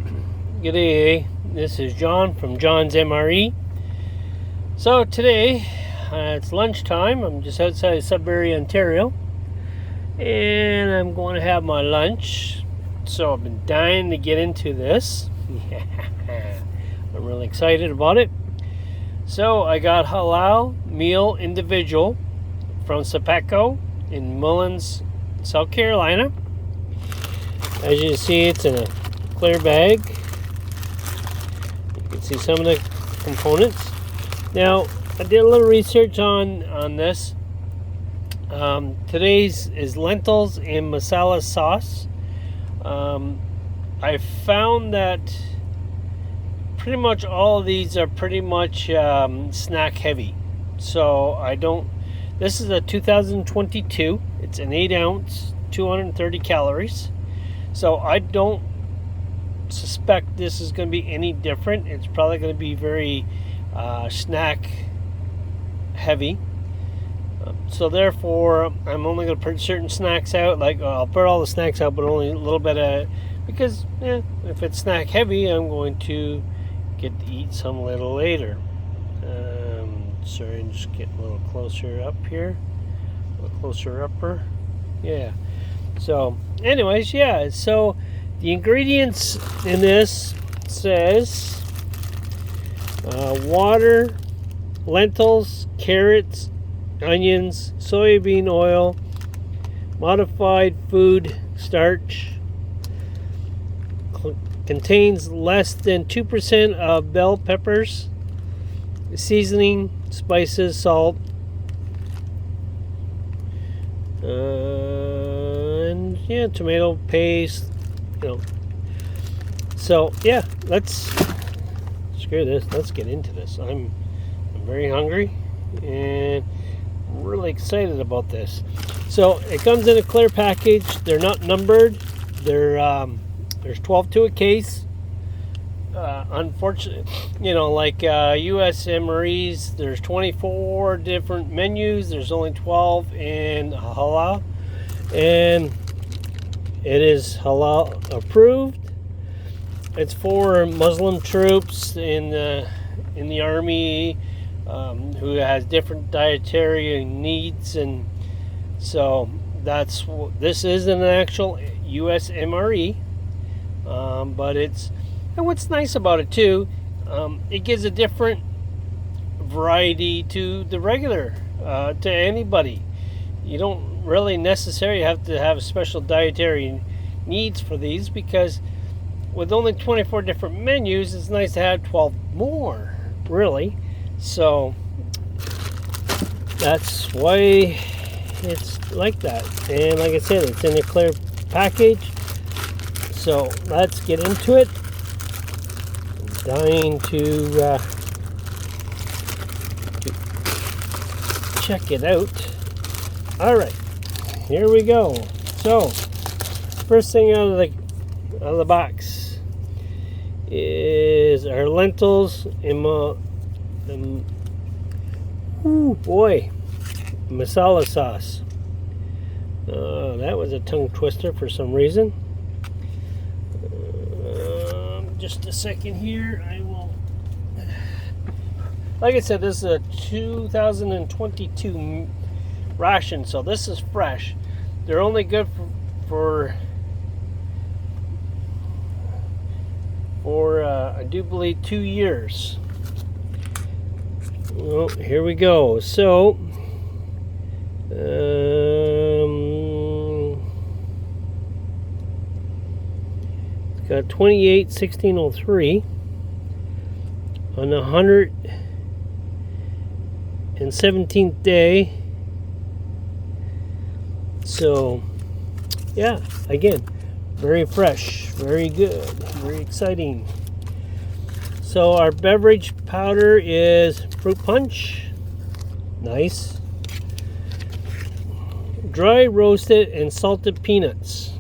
Good day. This is John from John's MRE. So today it's lunchtime. I'm just outside Sudbury, Ontario, and I'm going to have my lunch. So I've been dying to get into this. I'm really excited about it. So I got halal meal individual from Sapeco in Mullins, South Carolina. As you can see, it's in a clear bag. You can see some of the components. Now, I did a little research on this. Today's is lentils and masala sauce. I found that pretty much all of these are pretty much snack heavy. So I don't. This is a 2022. It's an 8 ounce, 230 calories. So I don't suspect this is going to be any different. It's probably going to be very snack heavy. So therefore, I'm only going to put certain snacks out. Like I'll put all the snacks out, but only a little bit of, because if it's snack heavy, I'm going to get to eat some a little later. Sorry, I'm just getting a little closer up here. A little closer upper. Yeah. So, anyways, yeah. So, the ingredients in this says water, lentils, carrots, onions, soybean oil, modified food starch, contains less than 2% of bell peppers, seasoning, spices, salt, and tomato paste, So let's screw this. Let's get into this. I'm very hungry and really excited about this. So it comes in a clear package. They're not numbered. There's 12 to a case. Unfortunately, like US MREs, there's 24 different menus. There's only 12 in halal, and it is halal approved. It's for Muslim troops in the army who has different dietary needs, and so this isn't an actual US MRE, but it's. And what's nice about it too, it gives a different variety to the regular, to anybody. You don't really necessarily have to have special dietary needs for these, because with only 24 different menus, it's nice to have 12 more, really. So that's why it's like that. And like I said, it's in a clear package. So let's get into it. Dying to check it out. Alright, here we go. So, first thing out of the box is our lentils and masala sauce. That was a tongue twister for some reason. Just a second here. I will. Like I said, this is a 2022 ration, so this is fresh. They're only good for I do believe 2 years. Well, here we go. So, got 28/16/03 on the 117th day. So, again, very fresh, very good, very exciting. So our beverage powder is fruit punch, nice. Dry roasted and salted peanuts.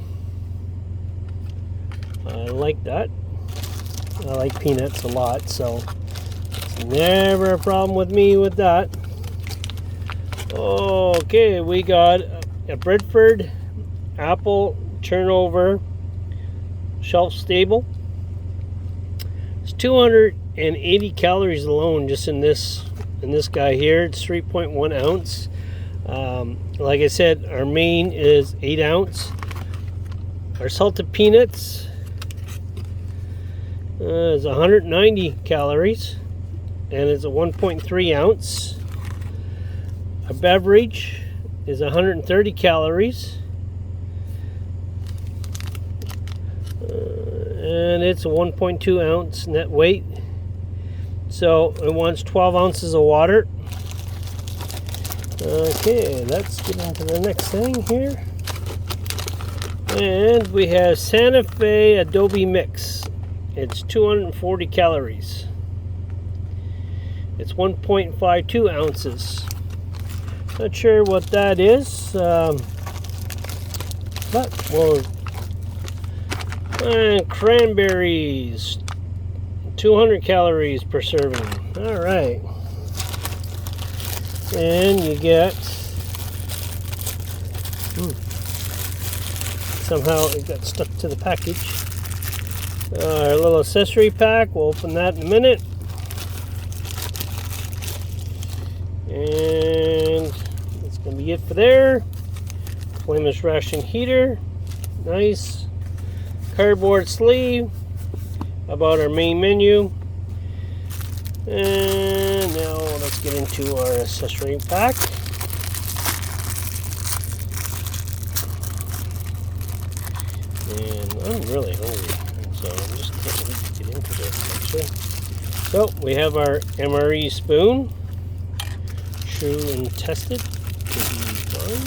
I like that. I like peanuts a lot, so it's never a problem with me with that. Okay, we got a Bradford apple turnover, shelf stable. 280 calories alone just in this guy here. It's 3.1 ounce. Like I said, our main is 8 ounce. Our salted peanuts is 190 calories, and it's a 1.3 ounce. A beverage is 130 calories, and it's a 1.2 ounce net weight. So it wants 12 ounces of water. Okay, let's get into the next thing here. And we have Santa Fe Adobe Mix. It's 240 calories. It's 1.52 ounces. Not sure what that is, but we'll. And cranberries, 200 calories per serving. All right. And you get, somehow it got stuck to the package. Our little accessory pack, we'll open that in a minute. And that's going to be it for there. Flameless ration heater, nice. Cardboard sleeve about our main menu. And now let's get into our accessory pack. And I'm really hungry, so I'm just going to get into this actually. So we have our MRE spoon, true and tested to be fine.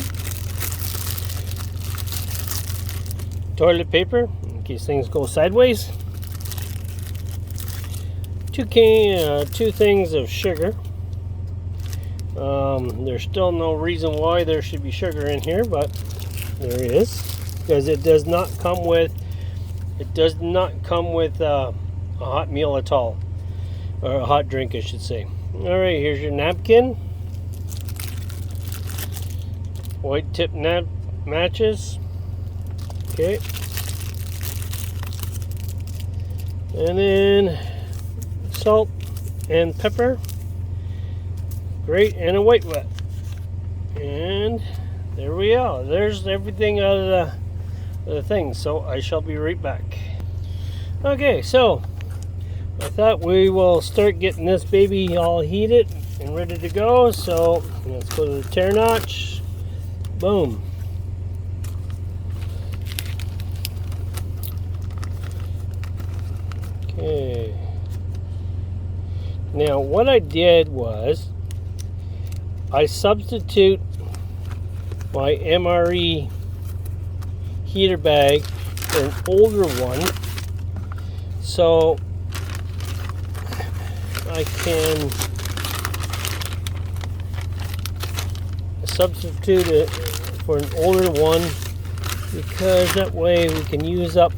Toilet paper in case things go sideways. Two things of sugar. There's still no reason why there should be sugar in here, but there is, because it does not come with a hot meal at all, or a hot drink, I should say. All right, here's your napkin. White tip matches. Okay. And then salt and pepper. Great, and a white wet. And there we are. There's everything out of the thing. So I shall be right back. Okay, so I thought we will start getting this baby all heated and ready to go. So let's go to the tear notch. Boom. Okay. Now what I did was I substitute my MRE heater bag for an older one, so I can substitute it for an older one, because that way we can use up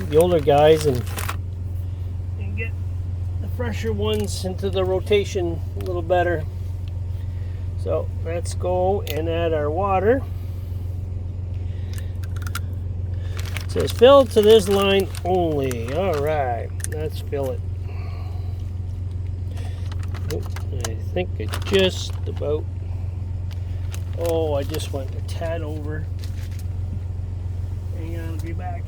the older guys and get the fresher ones into the rotation a little better. So let's go and add our water. It says fill to this line only. All right, let's fill it. I think it's just about. Oh, I just went a tad over. Hang on, I'll be back.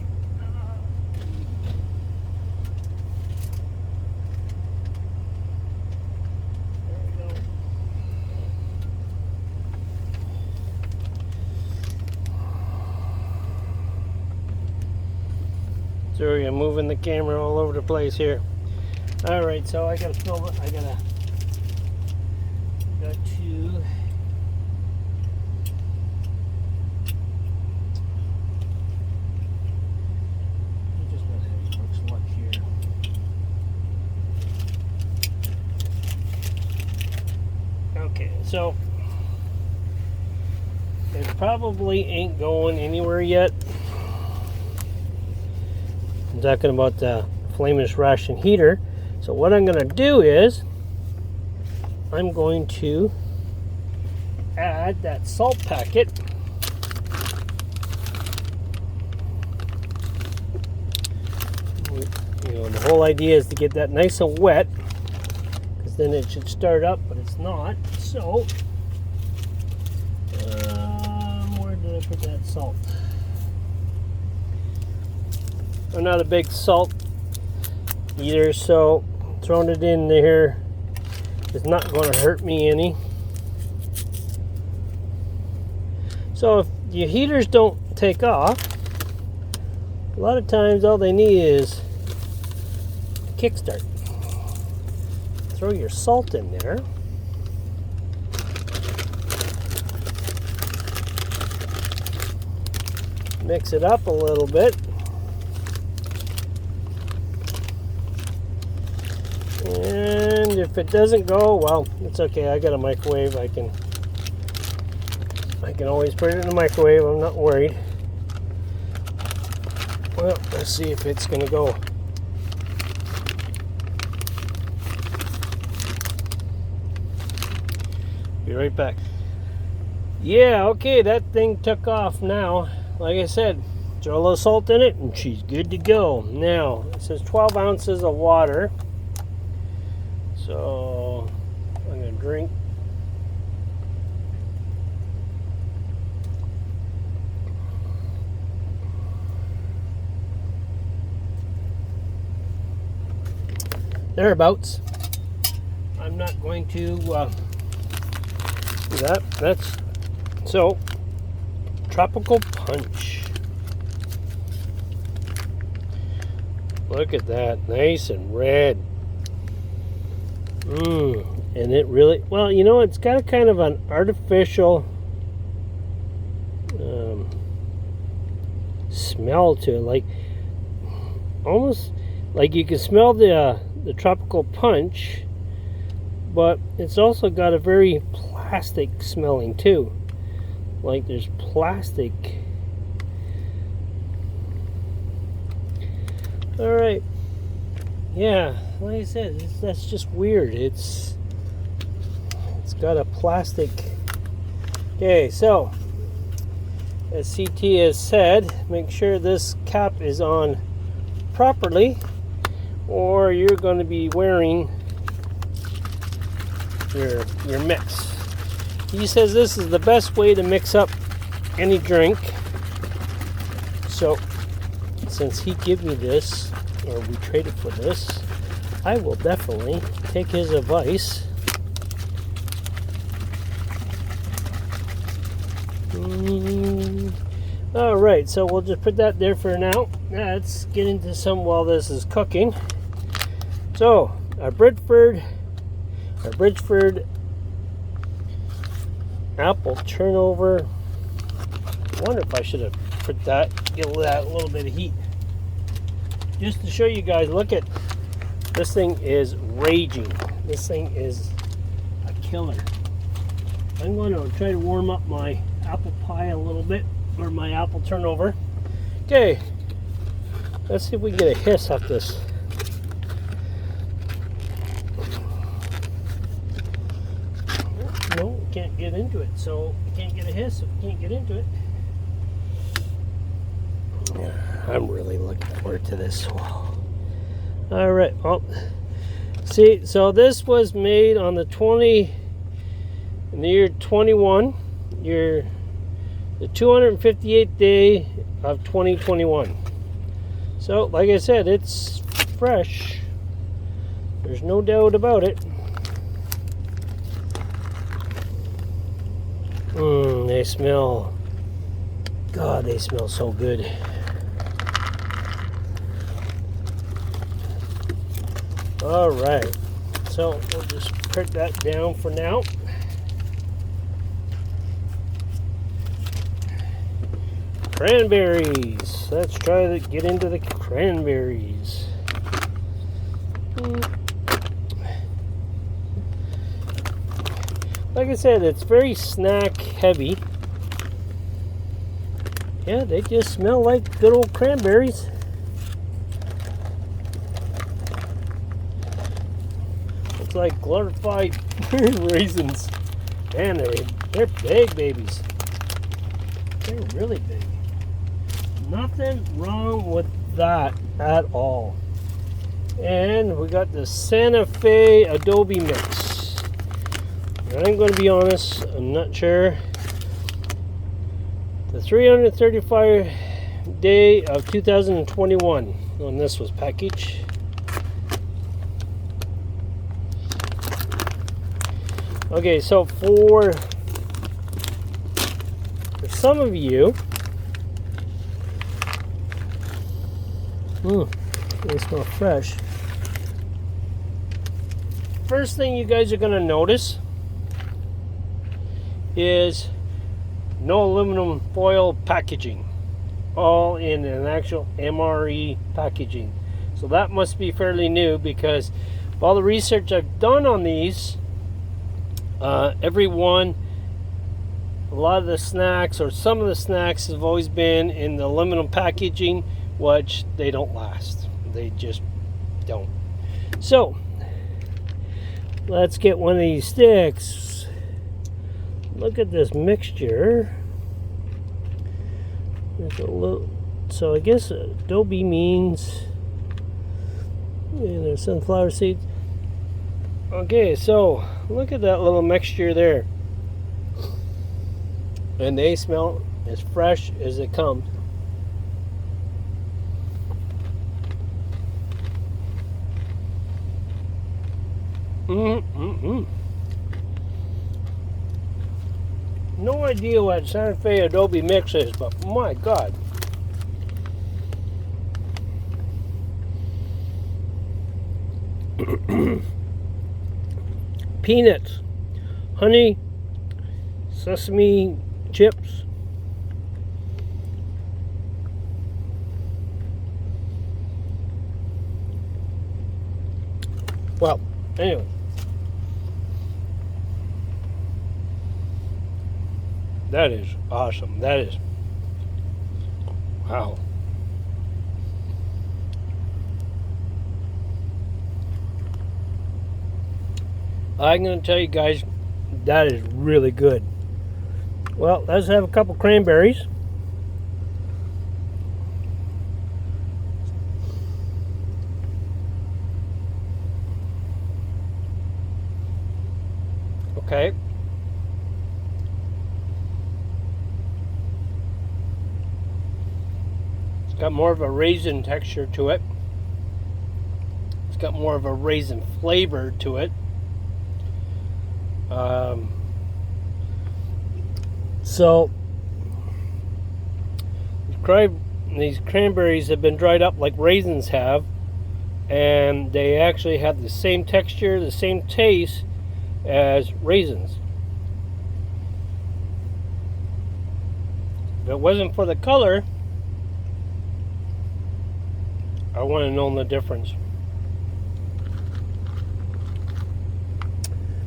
Sorry, I'm moving the camera all over the place here. All right, so I gotta fill it. I got to. Just not having much luck here. Okay, so it probably ain't going anywhere yet. I'm talking about the flameless ration heater. So what I'm going to do is I'm going to add that salt packet. The whole idea is to get that nice and wet, because then it should start up, but it's not. So, where did I put that salt? I'm not a big salt eater, so throwing it in there is not going to hurt me any. So if your heaters don't take off, a lot of times all they need is a kickstart. Throw your salt in there. Mix it up a little bit. And if it doesn't go, well, it's okay. I got a microwave. I can always put it in the microwave. I'm not worried. Well, let's see if it's going to go. Be right back. Yeah, okay, that thing took off now. Like I said, throw a little salt in it and she's good to go. Now, it says 12 ounces of water. So, I'm going to drink. Thereabouts. I'm not going to do that. That's so tropical punch. Look at that, nice and red. And it really, well, you know, it's got a kind of an artificial smell to it, like almost like you can smell the tropical punch, but it's also got a very plastic smelling too, like there's plastic. All right, yeah, like I said, that's just weird. It's got a plastic. Okay, so as CT has said, make sure this cap is on properly, or you're going to be wearing your mix. He says this is the best way to mix up any drink. So since he gave me this, or we traded for this, I will definitely take his advice. All right, so we'll just put that there for now. Let's get into some while this is cooking. So our Bridgeford apple turnover. I wonder if I should have put that, get that a little bit of heat. Just to show you guys, look at this thing is raging. This thing is a killer. I'm going to try to warm up my apple pie a little bit, or my apple turnover. Okay, let's see if we can get a hiss off this. No, we can't get into it, so we can't get a hiss if we can't get into it. I'm really looking forward to this. All right, well, see, so this was made on the in the year 21, the 258th day of 2021. So, like I said, it's fresh. There's no doubt about it. They smell, God, they smell so good. All right, so we'll just put that down for now. Cranberries. Let's try to get into the cranberries. Like I said, it's very snack heavy. Yeah, they just smell like good old cranberries. Looks like glorified raisins. Man, they're big babies. They're really big. Nothing wrong with that at all. And we got the Santa Fe adobe mix. I'm going to be honest, I'm not sure. The 335 day of 2021 when this was packaged. Okay, so for some of you, they smell fresh. First thing you guys are going to notice is no aluminum foil packaging, all in an actual MRE packaging. So that must be fairly new, because of all the research I've done on these, every one, a lot of the snacks or some of the snacks have always been in the aluminum packaging, which they don't last. They just don't. So let's get one of these sticks. Look at this mixture. There's a little, so I guess adobe means, and there's sunflower seeds. Okay, so look at that little mixture there. And they smell as fresh as it comes. No idea what Santa Fe adobe mix is, but my God. Peanuts, honey, sesame chips. Well, anyway. That is awesome. That is, wow. I'm going to tell you guys, that is really good. Well, let's have a couple cranberries. Okay. It's got more of a raisin texture to it. It's got more of a raisin flavor to it. So these cranberries have been dried up like raisins have, and they actually have the same texture, the same taste as raisins. If it wasn't for the color, I wouldn't have known the difference.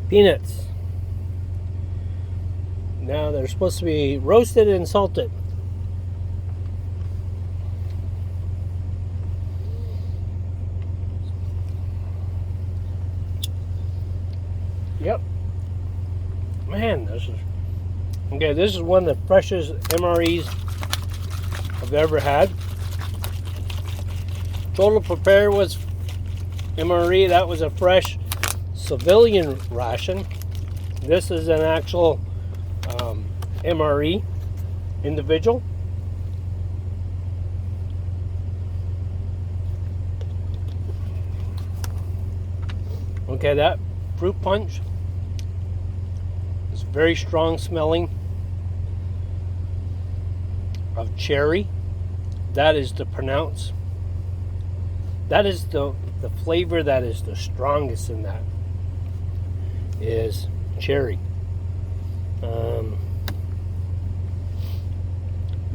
Peanuts. Now they're supposed to be roasted and salted. Yep. Man, this is okay. This is one of the freshest MREs I've ever had. Total Prepare was MRE. That was a fresh civilian ration. This is an actual MRE individual. Okay, that fruit punch is very strong smelling of cherry. That is the pronounce. That is the flavor that is the strongest in that is cherry.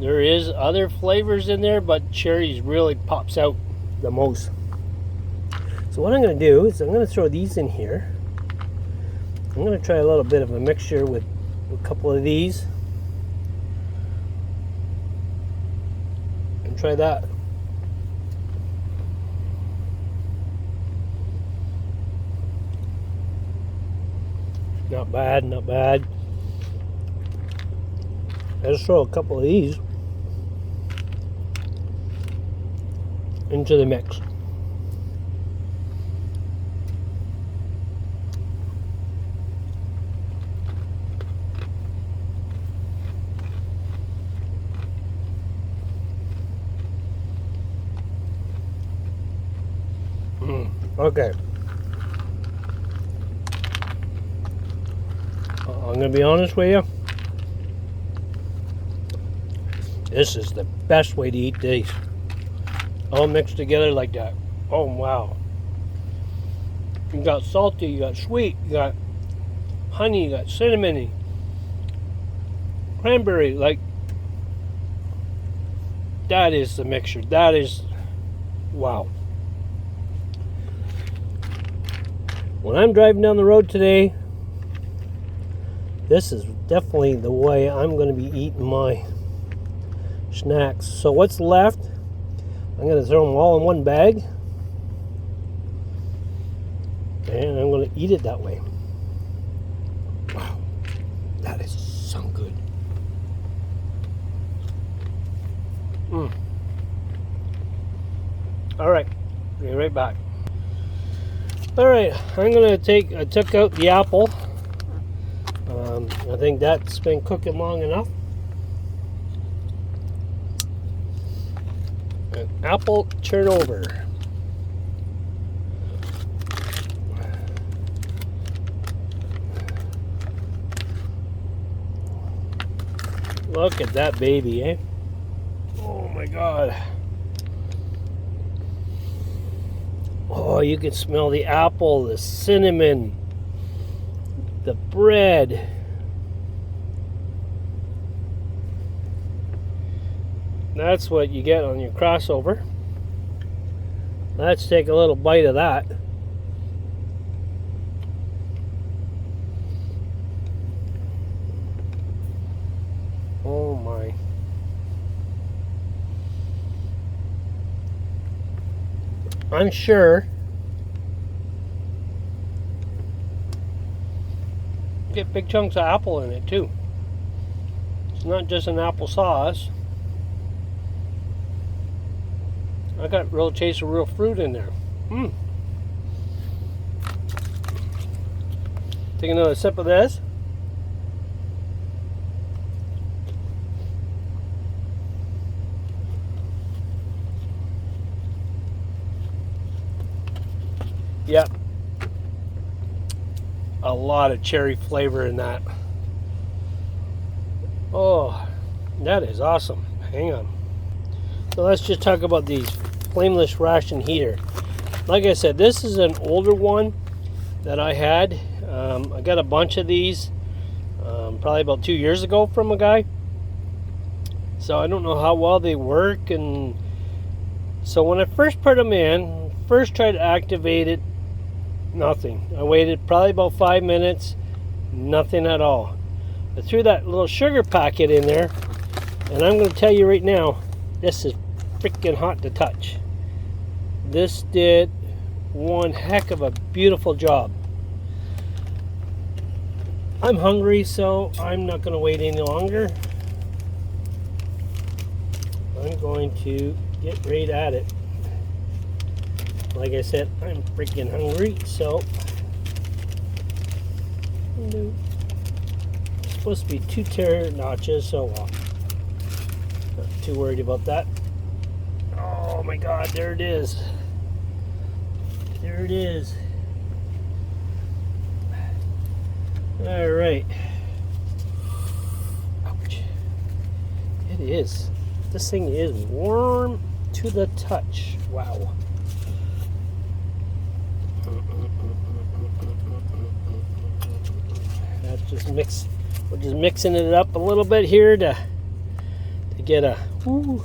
There is other flavors in there, but cherries really pops out the most. So what I'm going to do is I'm going to throw these in here. I'm going to try a little bit of a mixture with a couple of these. And try that. Not bad, not bad. Let's throw a couple of these into the mix. Okay. I'm going to be honest with you. This is the best way to eat these. All mixed together like that. Oh, wow. You got salty, you got sweet, you got honey, you got cinnamony, cranberry. Like, that is the mixture. That is, wow. When I'm driving down the road today, this is definitely the way I'm going to be eating my snacks. So what's left, I'm going to throw them all in one bag, and I'm going to eat it that way. Wow, that is so good. All right, be right back. All right, I'm going to I took out the apple. I think that's been cooking long enough. An apple turnover. Look at that baby, eh? Oh my God. Oh, you can smell the apple, the cinnamon, the bread. That's what you get on your crossover. Let's take a little bite of that. Oh my. I'm sure you get big chunks of apple in it too. It's not just an apple sauce. I got real taste of real fruit in there. Take another sip of this. Yep. A lot of cherry flavor in that. Oh, that is awesome. Hang on. So let's just talk about these flameless ration heater. Like I said, this is an older one that I had. I got a bunch of these probably about 2 years ago from a guy. So I don't know how well they work. And so when I first put them in, first tried to activate it, nothing. I waited probably about 5 minutes, nothing at all. I threw that little sugar packet in there, and I'm going to tell you right now, this is freaking hot to touch. This did one heck of a beautiful job. I'm hungry, so I'm not going to wait any longer. I'm going to get right at it. Like I said, I'm freaking hungry, so it's supposed to be 2 tear notches, so not too worried about that. Oh my God, there it is. There it is. All right. Ouch. It is. This thing is warm to the touch. Wow. That's just mix. We're just mixing it up a little bit here to get a. Woo.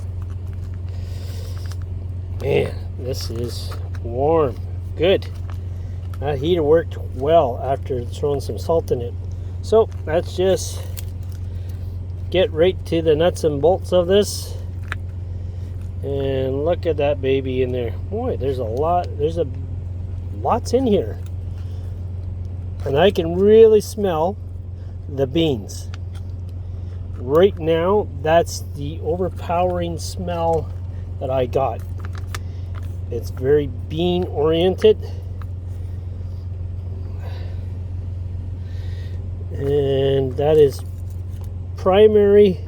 Man, this is warm. Good. That heater worked well after throwing some salt in it. So let's just get right to the nuts and bolts of this. And look at that baby in there. Boy, there's a lot. There's lots in here. And I can really smell the beans. Right now, that's the overpowering smell that I got. It's very bean oriented. And that is primary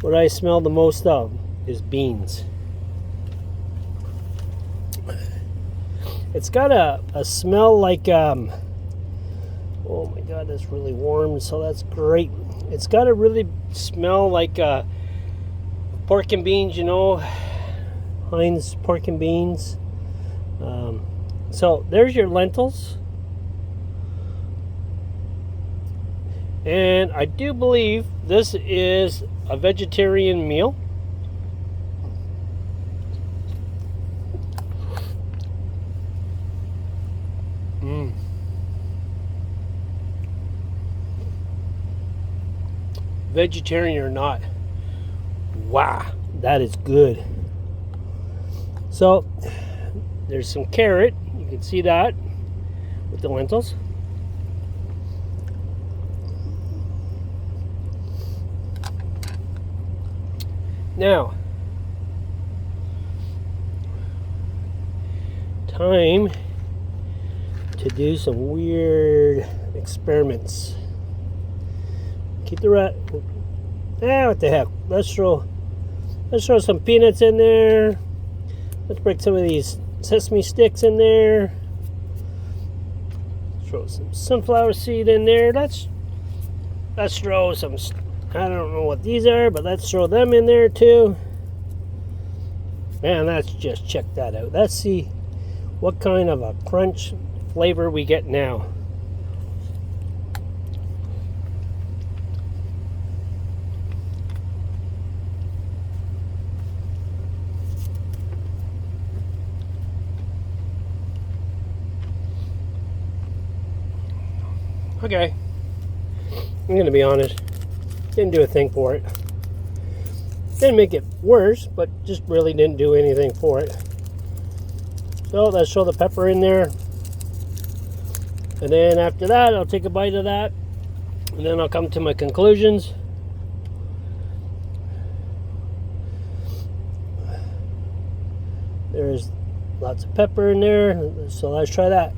what I smell the most of is beans. It's got a smell like, oh my God, that's really warm, so that's great. It's got a really smell like pork and beans, you know, Heinz pork and beans. So there's your lentils. And I do believe this is a vegetarian meal. Vegetarian or not, wow, that is good. So there's some carrot, you can see that with the lentils. Now, time to do some weird experiments. Keep the rat. What the heck? Let's throw some peanuts in there. Let's break some of these sesame sticks in there. Throw some sunflower seed in there. Let's throw some. I don't know what these are, but let's throw them in there too. Man, let's just check that out. Let's see what kind of a crunch flavor we get now. Okay, I'm gonna be honest, didn't do a thing for it. Didn't make it worse, but just really didn't do anything for it. So let's throw the pepper in there. And then after that, I'll take a bite of that. And then I'll come to my conclusions. There's lots of pepper in there, so let's try that.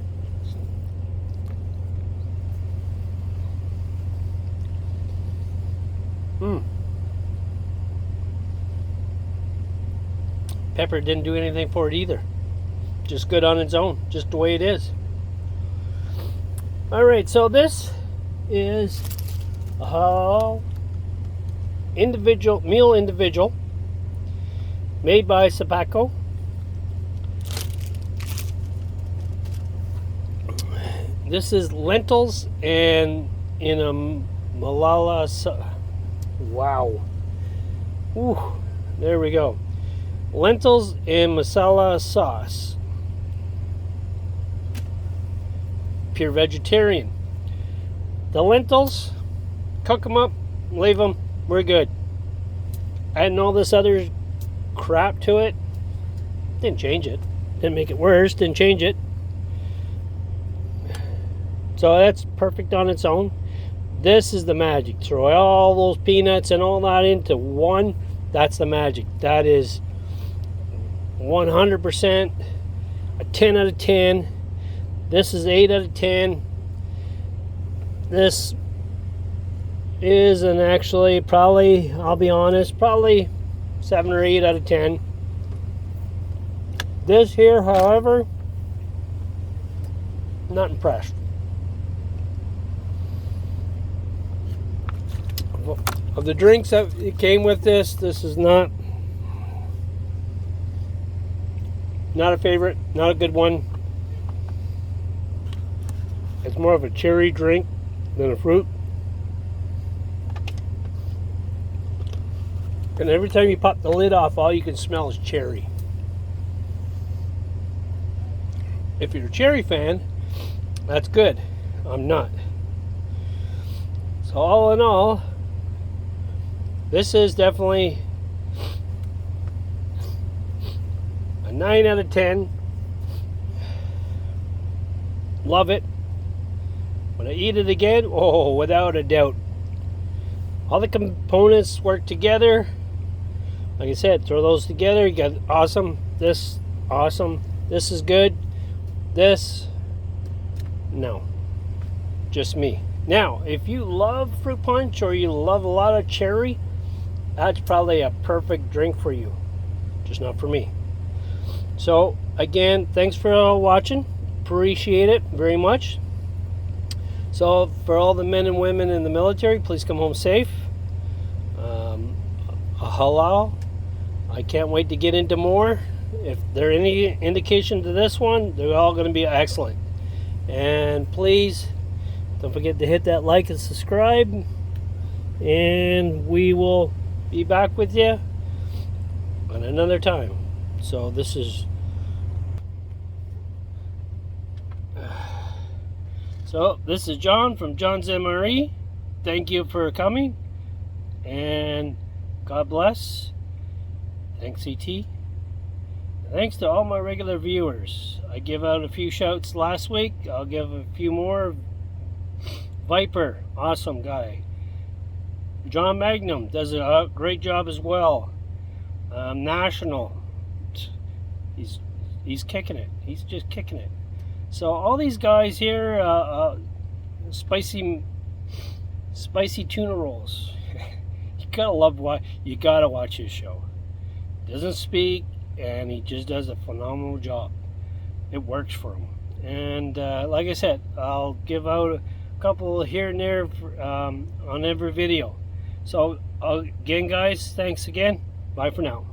Pepper didn't do anything for it either. Just good on its own, just the way it is. Alright, so this is a halal individual made by Sabaco. This is lentils and in a masala. Wow. Ooh, there we go. Lentils and masala sauce. Pure vegetarian. The lentils, cook them up, leave them, we're good. Adding all this other crap to it, didn't change it. Didn't make it worse, didn't change it. So that's perfect on its own. This is the magic. Throw all those peanuts and all that into one. That's the magic. That is 100% a 10 out of 10. This is 8 out of 10. This is an actually probably, I'll be honest, probably 7 or 8 out of 10. This here, however, not impressed. Of the drinks that it came with this is not a favorite, not a good one. It's more of a cherry drink than a fruit. And every time you pop the lid off, all you can smell is cherry. If you're a cherry fan, that's good. I'm not. So all in all, this is definitely a 9 out of 10. Love it. Would I eat it again? Oh, without a doubt. All the components work together. Like I said, throw those together. You got awesome. This, awesome. This is good. This, no. Just me. Now, if you love fruit punch or you love a lot of cherry, that's probably a perfect drink for you. Just not for me. So again, thanks for watching. Appreciate it very much. So for all the men and women in the military, please come home safe. Halal. I can't wait to get into more. If there any indication to this one, they're all going to be excellent. And please don't forget to hit that like and subscribe. And we will be back with you on another time. So this is John from John's MRE. Thank you for coming, and God bless. Thanks, CT. Thanks to all my regular viewers. I give out a few shouts last week. I'll give a few more. Viper, awesome guy. John Magnum does a great job as well. National, he's kicking it. He's just kicking it. So all these guys here, spicy tuna rolls. You gotta watch his show. Doesn't speak, and he just does a phenomenal job. It works for him. And like I said, I'll give out a couple here and there on every video. So again, guys, thanks again. Bye for now.